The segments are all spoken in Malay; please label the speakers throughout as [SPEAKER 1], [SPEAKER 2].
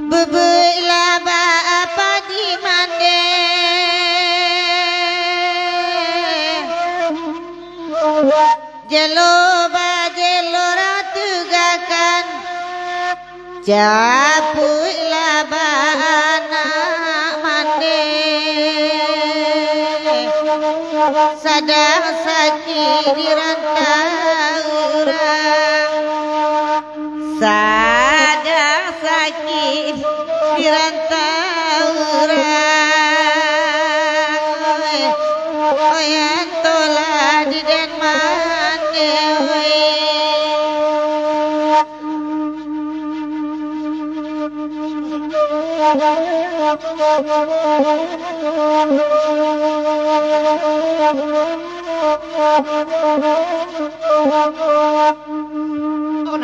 [SPEAKER 1] Bebelah apa di mana jelo ratu gakan japulah bana mande sadang sakit di rantau sadang sakit di rantau yang tolah di den mane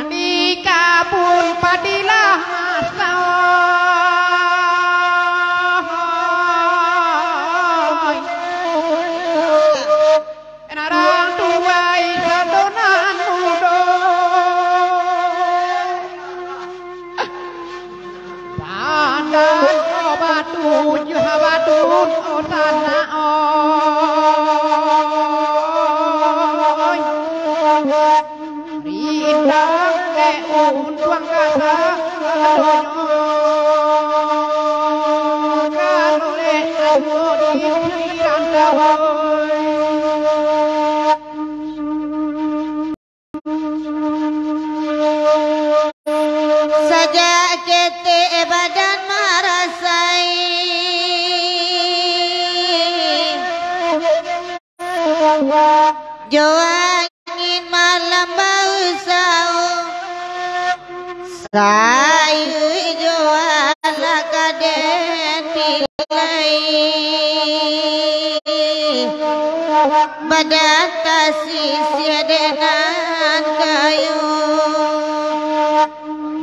[SPEAKER 2] di kabun padilah masai enarang tuai sadonan mudo pandan obatun juhabatun otana untuang kata kalau aku di rantau
[SPEAKER 1] saja kete badan marasai jo angin malam bau saung sayu juala kaden pilai badan kasih siadenan kayu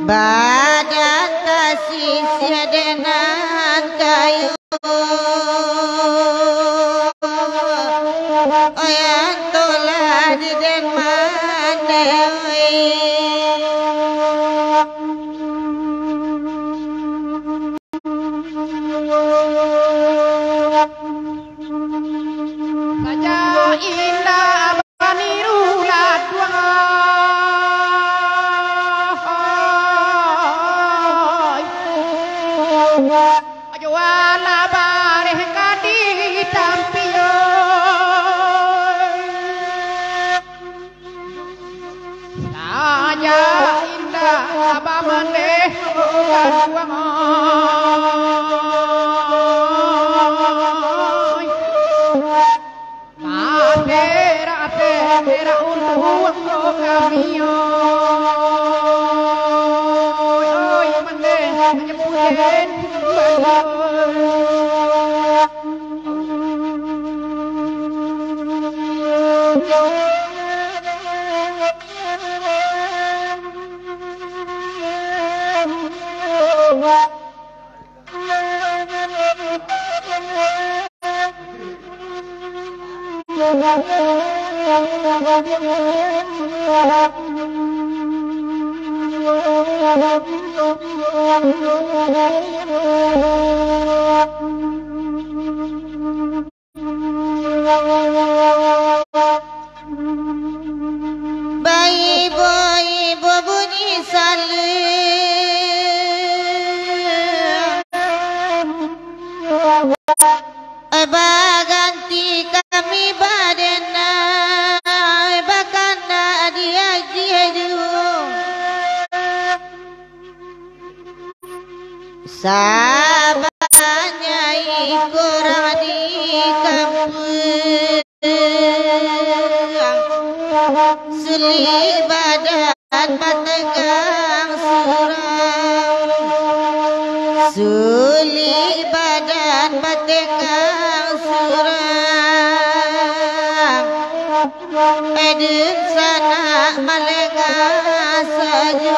[SPEAKER 1] badan kasih siadenan kayu yang tolah di den mane
[SPEAKER 2] saja indah baniru laduang ajo wala bareh kadi tampio saja indah abamane laduang Era untuk kami oi mande menyebutin
[SPEAKER 1] bayi boy bunyi saling ganti kami badena bakana dia jeju sabarnya kurang di kampung suli badan bategang surang suli badan bategang surang edun sana malenga sajo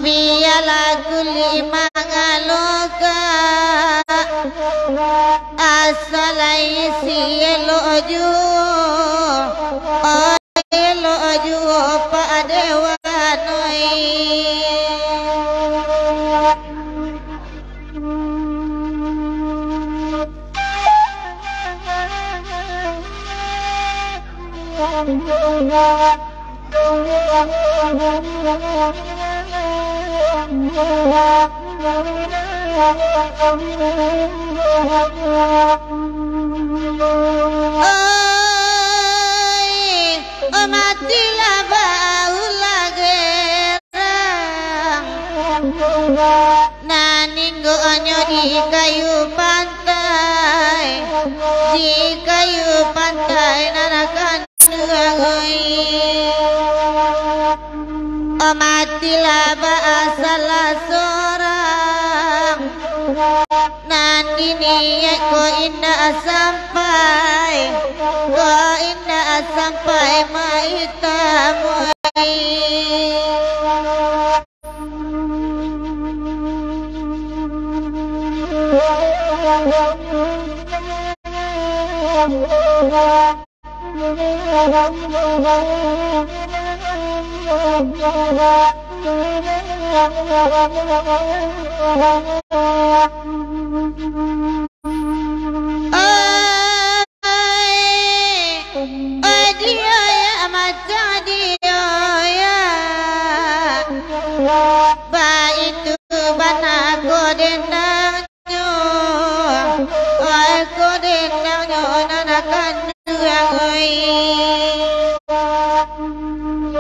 [SPEAKER 1] Biarlah kuli mangaloka asalai sielo ju elo ju padewanoi matilah bau lagerang naninggo onyo di kayu pantai nanakan duangoi matilah ba salah seorang nandini ko indah sampai maitamoi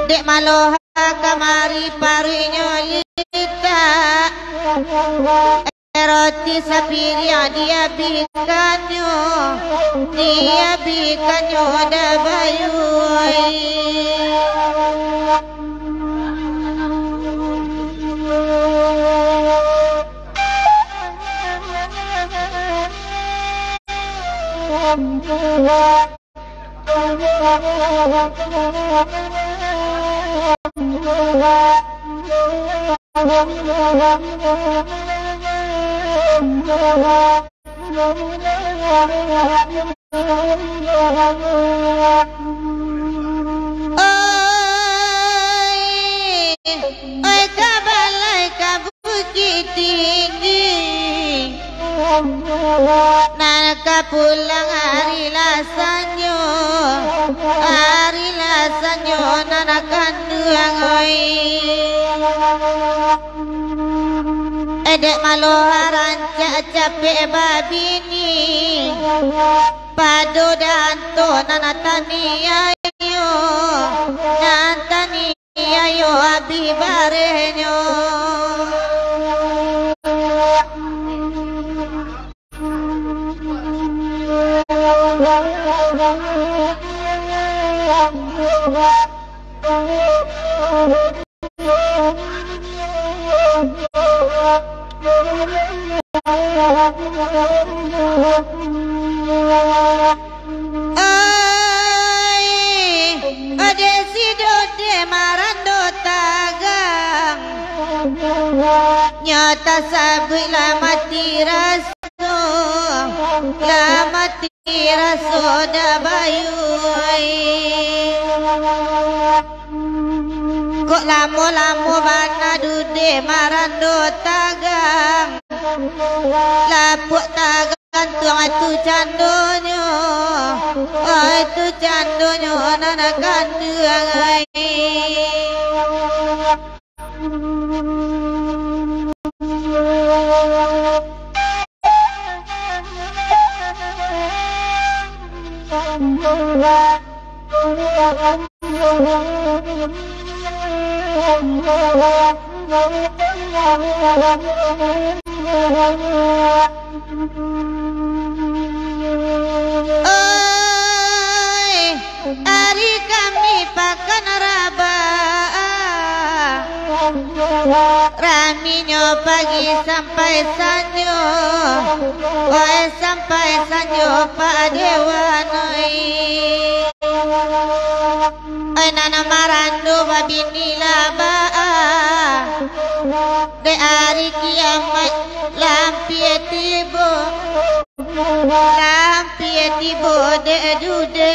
[SPEAKER 1] Dek maloha kamari parinyo lita roti sapiri dia bikanyo da bayui Oi kabalai kabukit tinggi Naka pulang hari lasanyo nanakan duang oi Edek maloharan capek babini Pado danto nanatani ayo abi barenyo Nyata sabui la mati raso rasoda bayu kok lamu-lamu bana dude marando tagang lapuk tagang tuang tu candonyo tu candonyo nana kanduang hari kami pakan raba raminyo pagi sampai sanyo sampai sanyo Pak Dewan nana marando babini laba de hari kiamat lampie tibo de dude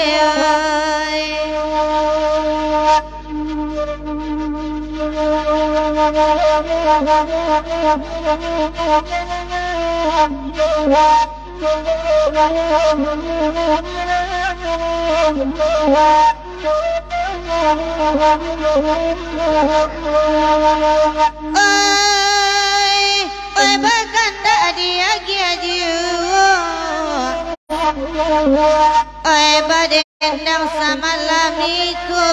[SPEAKER 1] oi baganda dia giaju oi badendang sama lamiko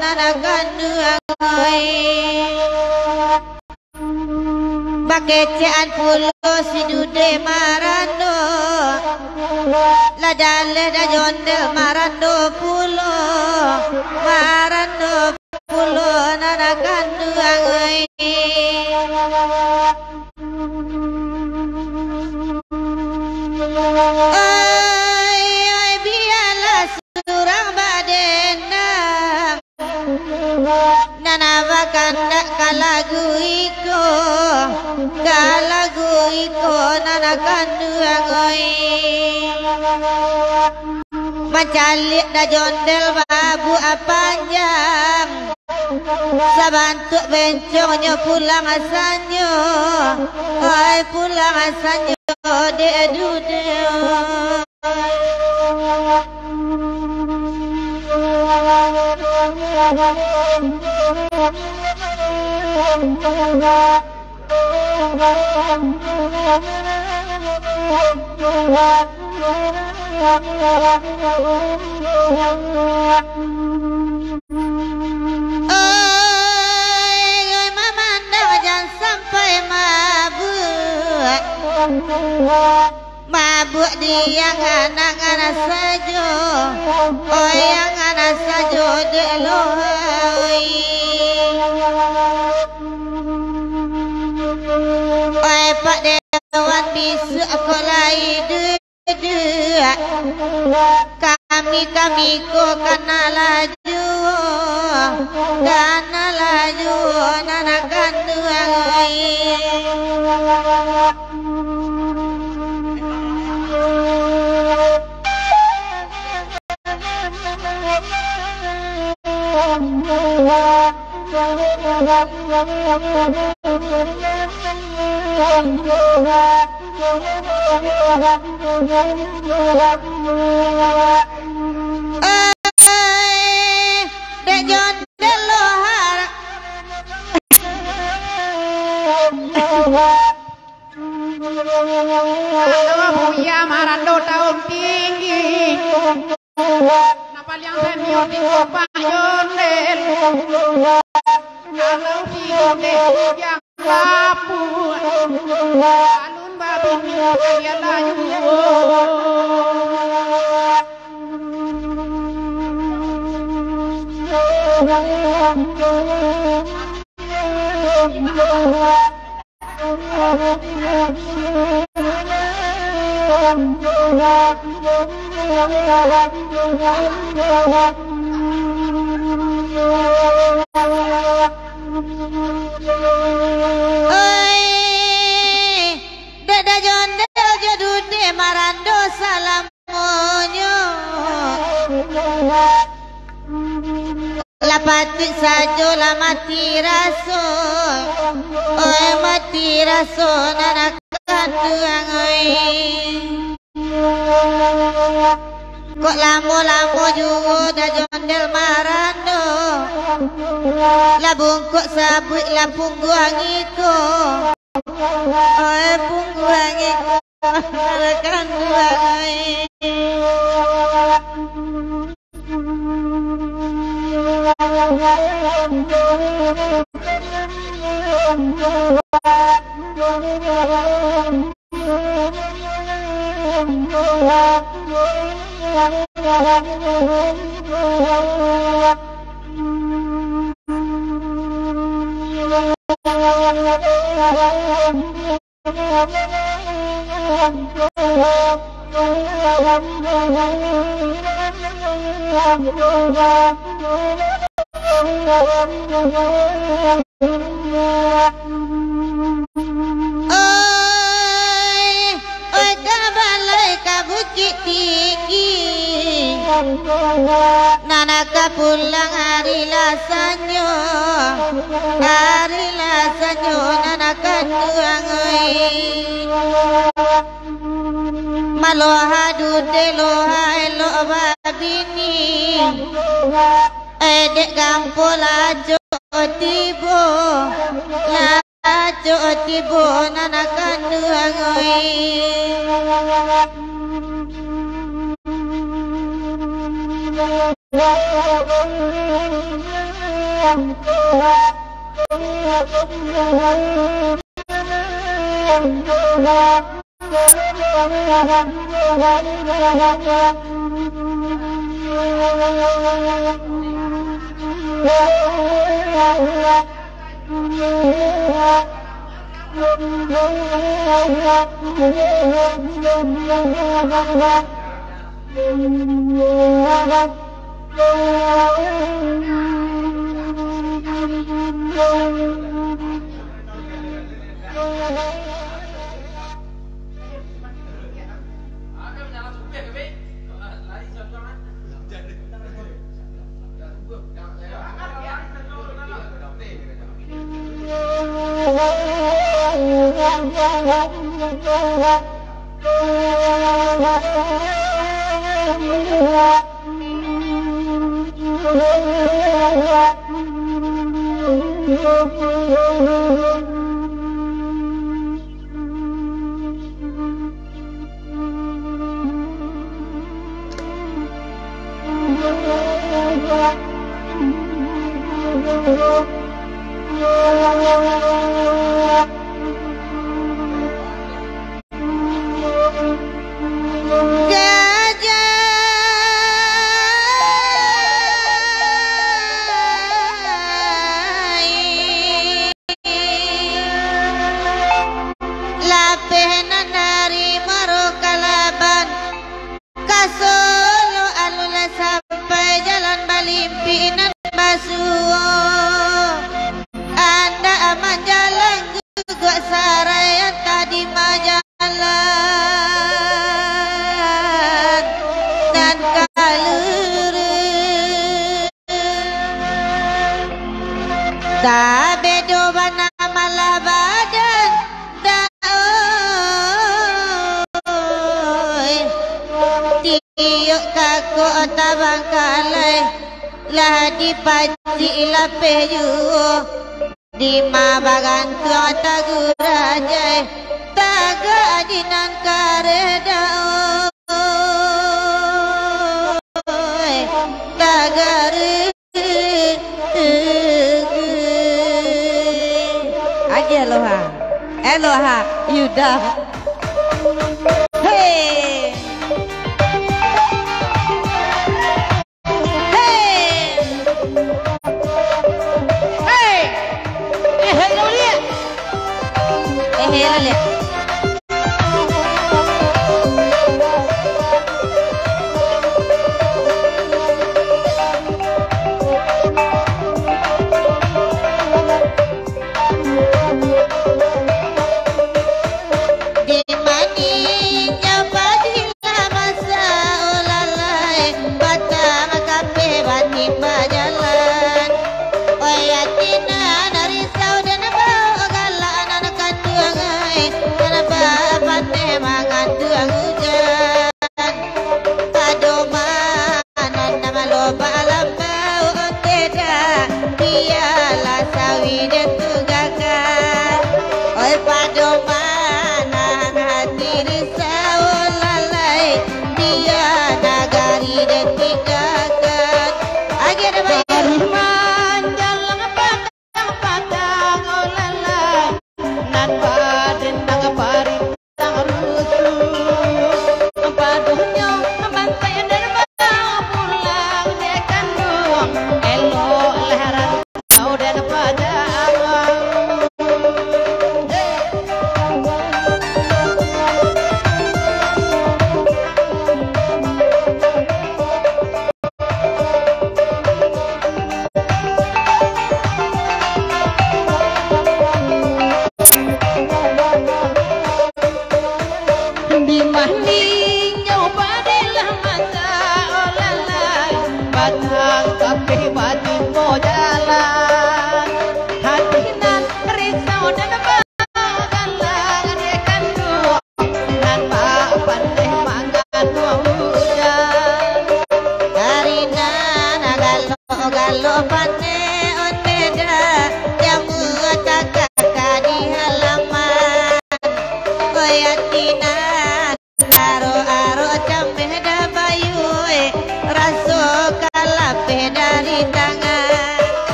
[SPEAKER 1] nana ganduang bakecean pulo si dude marando ladale da jondel marando pulo nana ganduang oi biarlah surang badendang nana bakanda kalagu iko nana kanduang macalik da jondel babu apanjang sabantuk bencongnya pulang asanyo pulang asanyo de dude mamandang jangan sampai mabuk dia anak-anak saja yang anak saja de lohai Pak Dewan bisu aku lai kami ko kana laju nana kanduang dek jondel lohar
[SPEAKER 2] Buya marando tahun tinggi napal yang senior di Pak Yonel kalau di Yonel yang lapuk alun babi kaya layu
[SPEAKER 1] Dada jondel Sabik sajolah mati rasul, oi mati rasul anak kandung oi. Kok lambo juga dah jondel marando, lah bungkuk sabik lah pungguang iko, oi pungguang iko anak kandung oi. Oi kabalai ka bukit tinggi, nanaka pulang hari lasanyo nanaka tuang oi. Maloha dude loha elo babini, dek gampol ajo tibo, ajo tibo nanaka tuang oi. Lah dipaci lapeh ju di mabagan tua tagurajai taga adinan kareda tagare aja Eloha Yuda hey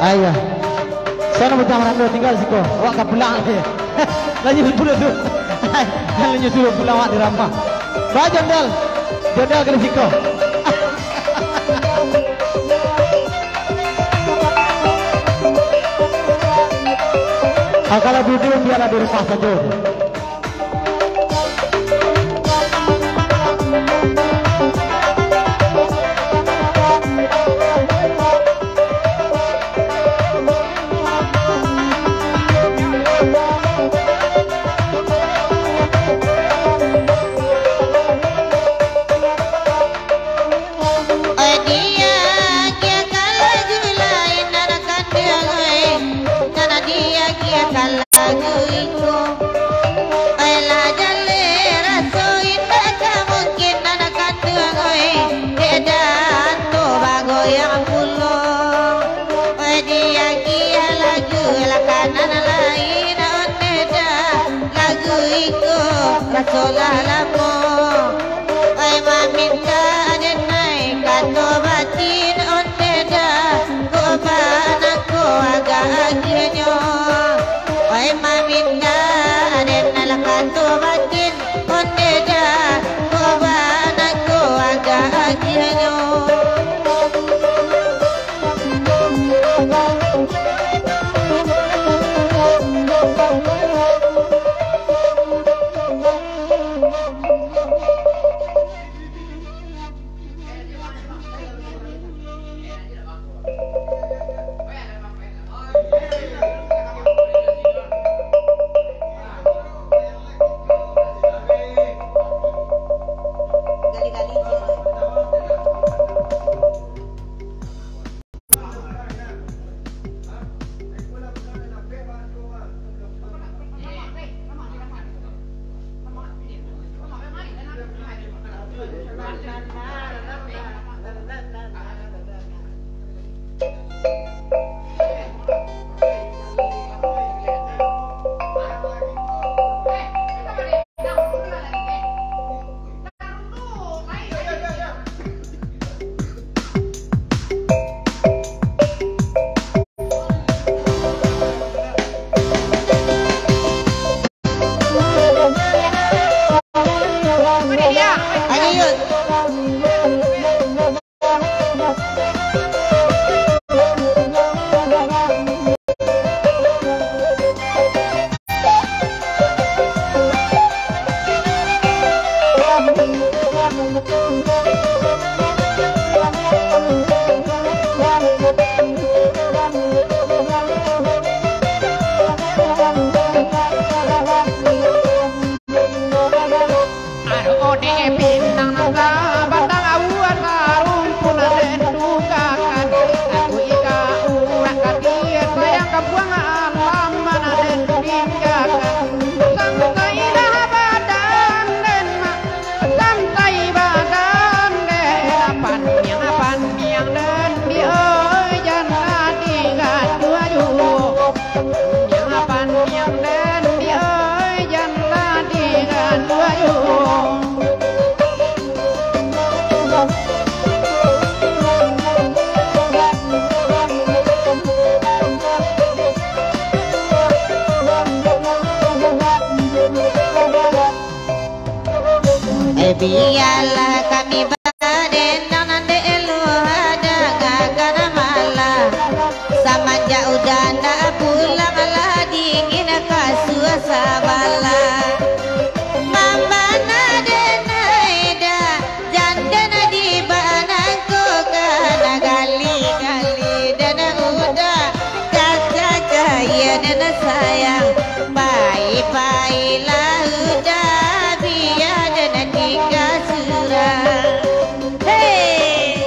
[SPEAKER 3] Ayah. Saya nak berjamaah dulu tinggal siko. Awak tak pulang lagi. Lagi dulu tu. Lagi dulu pulang awak di ramah. Bawa jendel. Jendel kena siko. Kalau duduk biarlah di rumah saja.
[SPEAKER 1] Solalamu ay maminta adenay kato batin onteda ko banak ko aga agyanyo ay maminta adenay kato batin onteda ko banak ko aga agyanyo. Biarlah kami berdenang nande elu ada gagana malah sama jauh dan tak pulang lah dingin kasua sabala mamba nade naida jandana di banangku kana gali gali dan udah kakak kaya dan sayang baik baiklah udah biar dan tiga surah hey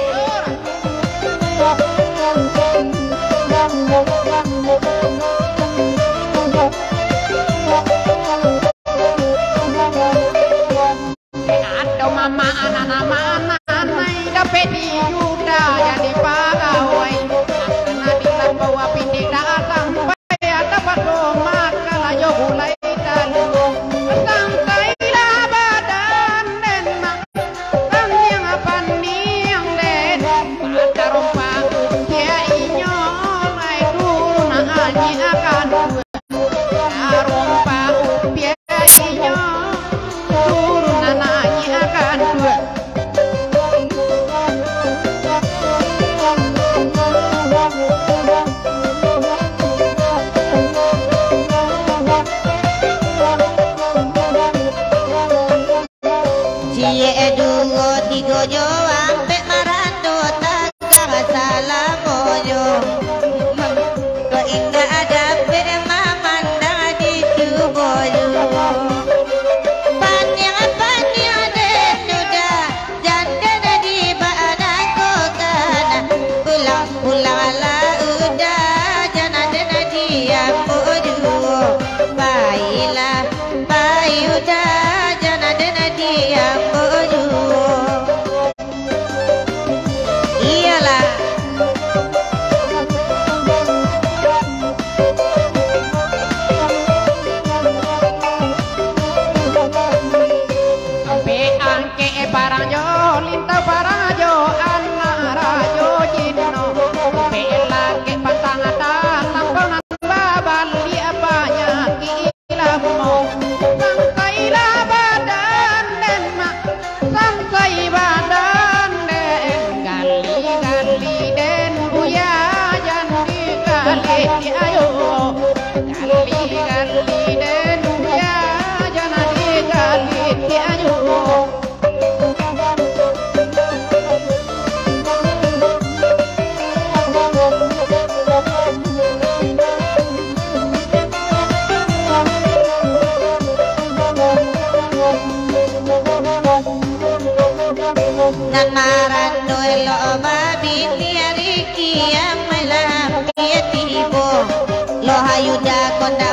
[SPEAKER 2] ada mama anak-anak dapat diudah jadi pegawai karena bila bawa pindik datang supaya dapat rumah kalau yo mulai dalu santai dah badan dan mak yang apa nih yang den pada rompang dia inyo naik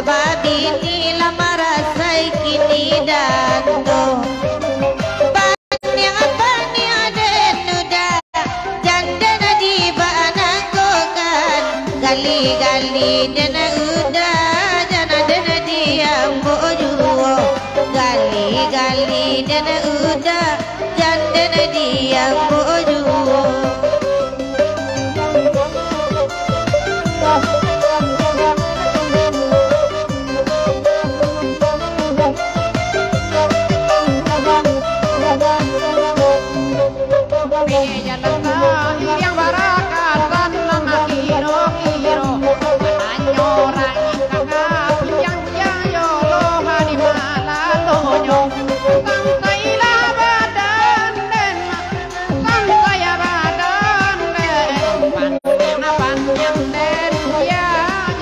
[SPEAKER 1] babi ni lama rasai kini dando. Banya den nuda janda di bananggokan gali-gali den udah jana den diambo juo gali-gali den udah janda diambo juo.
[SPEAKER 2] Yang barakan nama kiro-kiro Mananyo orang kakak Pujang-pujang yolo Hadi malalonyo Sangkailah badan den Sangkaya badan den Panjang den Ya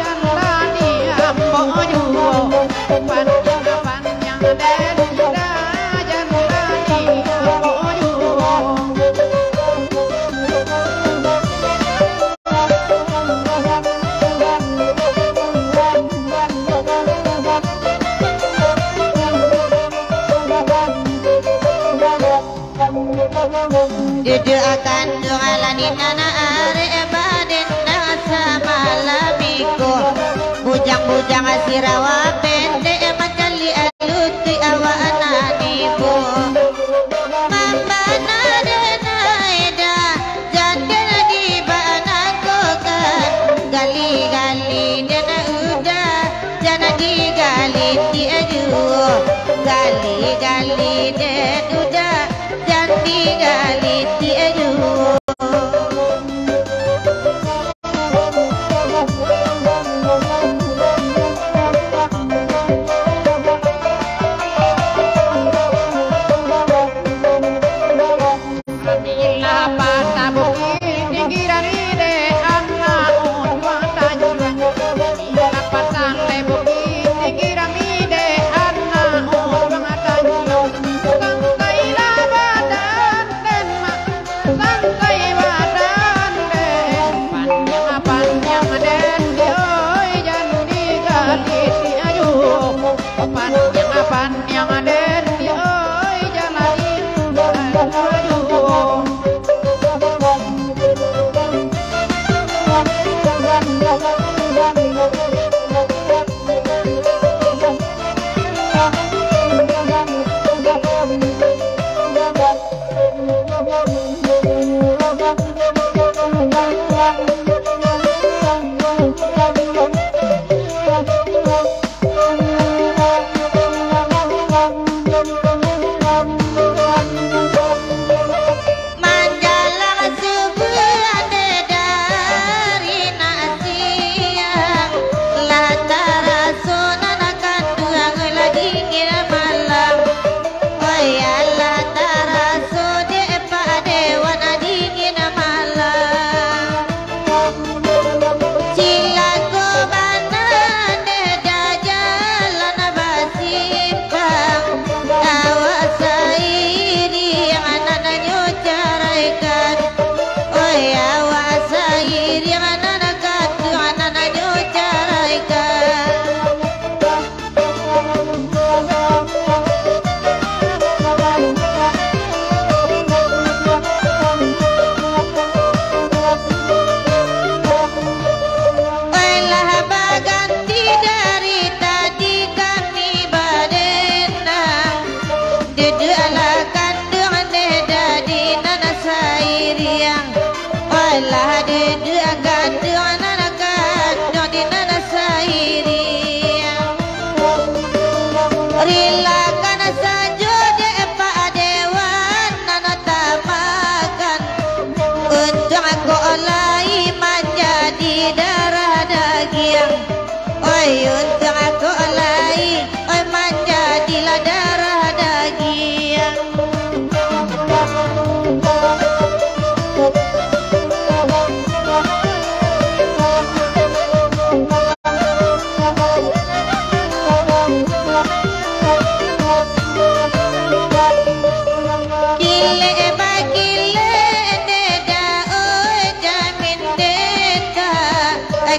[SPEAKER 2] jangan diambo juo Panjang den Ya jangan diambo juo.
[SPEAKER 1] Duduk akan dungalani nana are baden nasa malamiko bujang-bujang asirawa pendek makali aluti awa ananibo mamba nada naida janda di banakokan gali-gali dana udah jana digali diajuo gali-gali den udah jandi gali diajuo.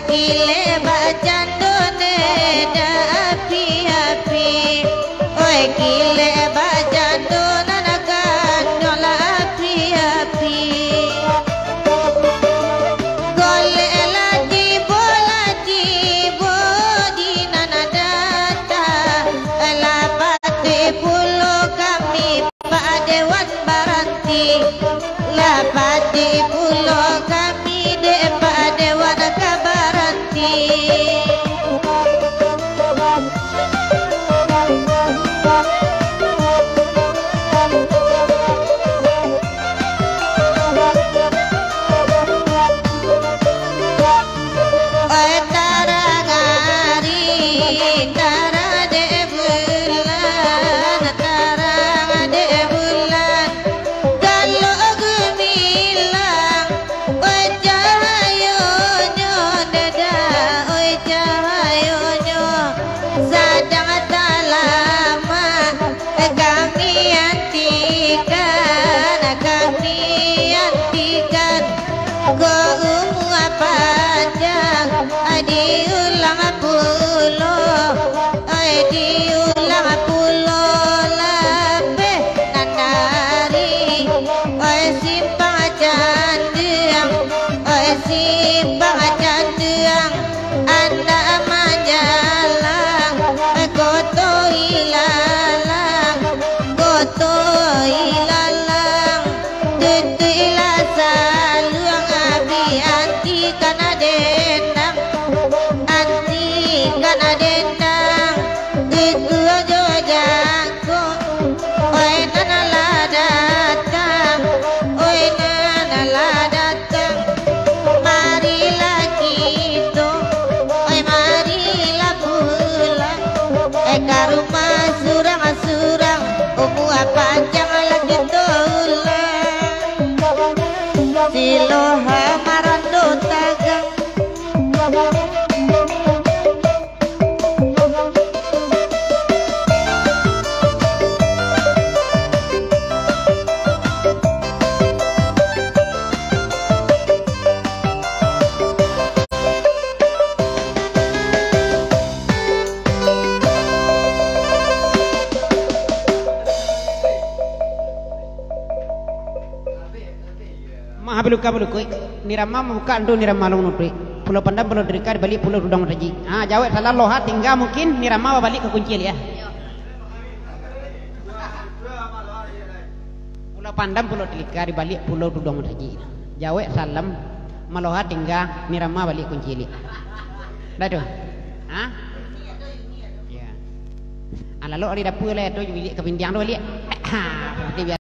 [SPEAKER 1] Kile bacan do neda diulang pulau, diulang pulau lebih nandari, simpang candiang, simpang candiang, anda majalang, koto ilalang, koto ilalang, tutu ilasaluang abi anti kana dendang, anti kana dendang, itu aja jago, oi nana datang, oi nana datang, marilah kita, oi marilah pulang, ke rumah surang-surang, panjang lagi tulang, siloha marando tagang.
[SPEAKER 2] Mahabilu kabulu koi nirama muka ando nirama long nutri pulau pandam pulau derikar balik pulau rudang raji jawab salah loha tinggal mungkin nirama balik ke kunci ya pulau pandam pulau derikar balik pulau rudang raji jawab salam maloha tinggal nirama balik kunci dah tu ya ala lo ari dapur le tu balik ke pindiang tu balik